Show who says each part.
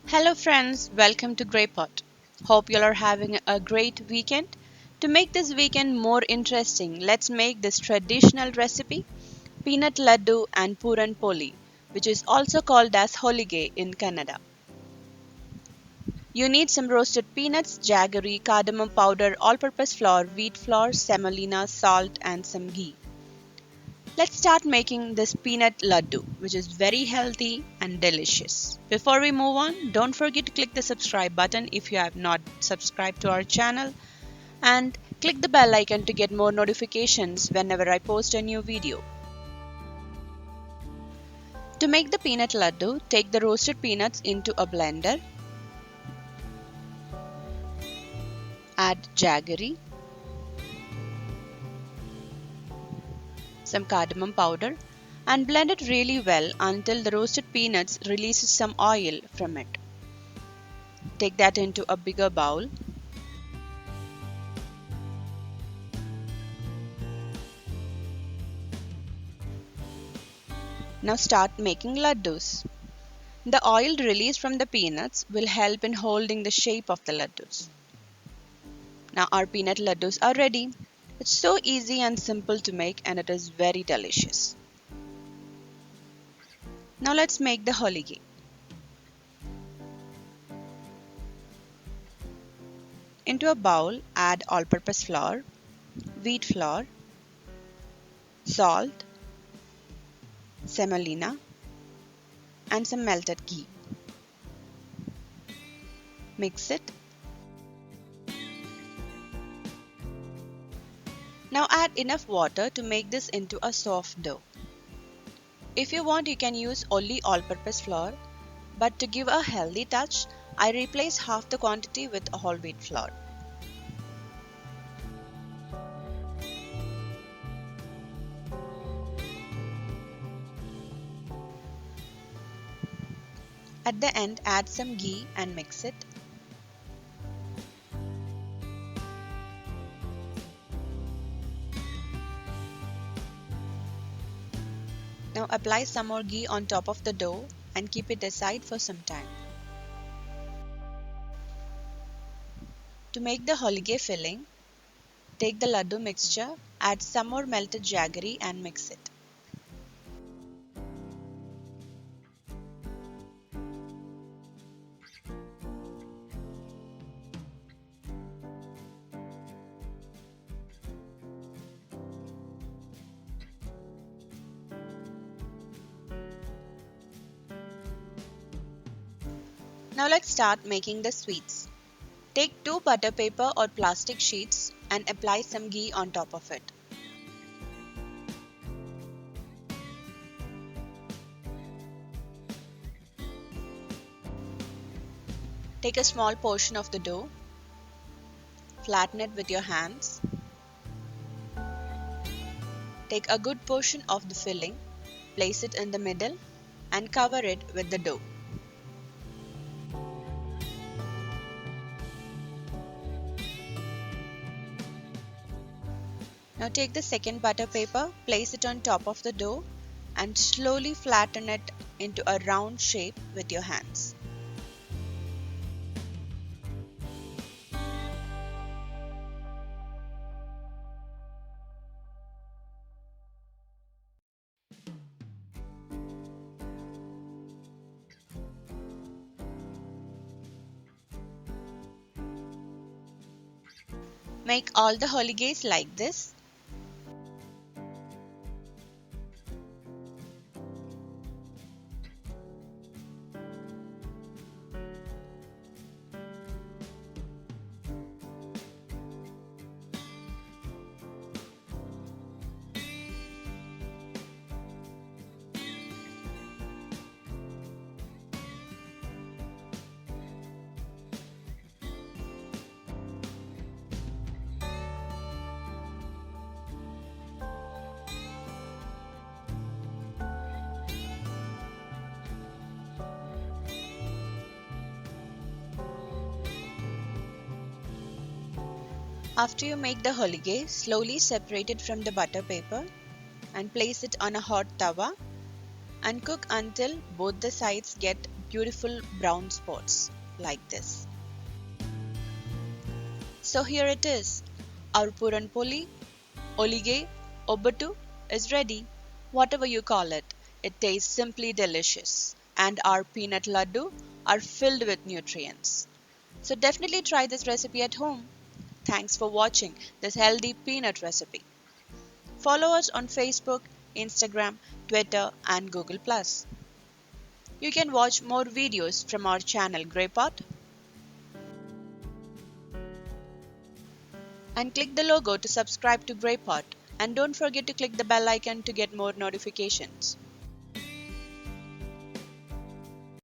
Speaker 1: Hello friends, welcome to GreyPot. Hope you all are having a great weekend. To make this weekend more interesting, let's make this traditional recipe Peanut Ladoo and Puran Poli, which is also called as Holige in Canada. You need some roasted peanuts, jaggery, cardamom powder, all-purpose flour, wheat flour, semolina, salt and some ghee. Let's start making this peanut laddu, which is very healthy and delicious. Before we move on, don't forget to click the subscribe button if you have not subscribed to our channel and click the bell icon to get more notifications whenever I post a new video. To make the peanut laddu, take the roasted peanuts into a blender, add jaggery, some cardamom powder and blend it really well until the roasted peanuts releases some oil from it. Take that into a bigger bowl. Now start making laddus. The oil released from the peanuts will help in holding the shape of the laddus. Now our peanut laddus are ready. It's so easy and simple to make and it is very delicious. Now let's make the holige. Into a bowl, add all-purpose flour, wheat flour, salt, semolina, and some melted ghee. Mix it. Now add enough water to make this into a soft dough. If you want, you can use only all-purpose flour, but to give a healthy touch, I replace half the quantity with whole wheat flour. At the end, add some ghee and mix it. Now apply some more ghee on top of the dough and keep it aside for some time. To make the holige filling, take the laddu mixture, add some more melted jaggery and mix it. Now let's start making the sweets. Take two butter paper or plastic sheets and apply some ghee on top of it. Take a small portion of the dough, flatten it with your hands. Take a good portion of the filling, place it in the middle and cover it with the dough. Now take the second butter paper, place it on top of the dough and slowly flatten it into a round shape with your hands. Make all the holiges like this. After you make the holige, slowly separate it from the butter paper and place it on a hot tawa and cook until both the sides get beautiful brown spots like this. So here it is. Our Puran Poli, Holige, Obbattu is ready. Whatever you call it, it tastes simply delicious. And our peanut laddu are filled with nutrients. So definitely try this recipe at home. Thanks for watching this healthy peanut recipe. Follow us on Facebook, Instagram, Twitter, and Google+. You can watch more videos from our channel GreyPot and click the logo to subscribe to GreyPot. And don't forget to click the bell icon to get more notifications.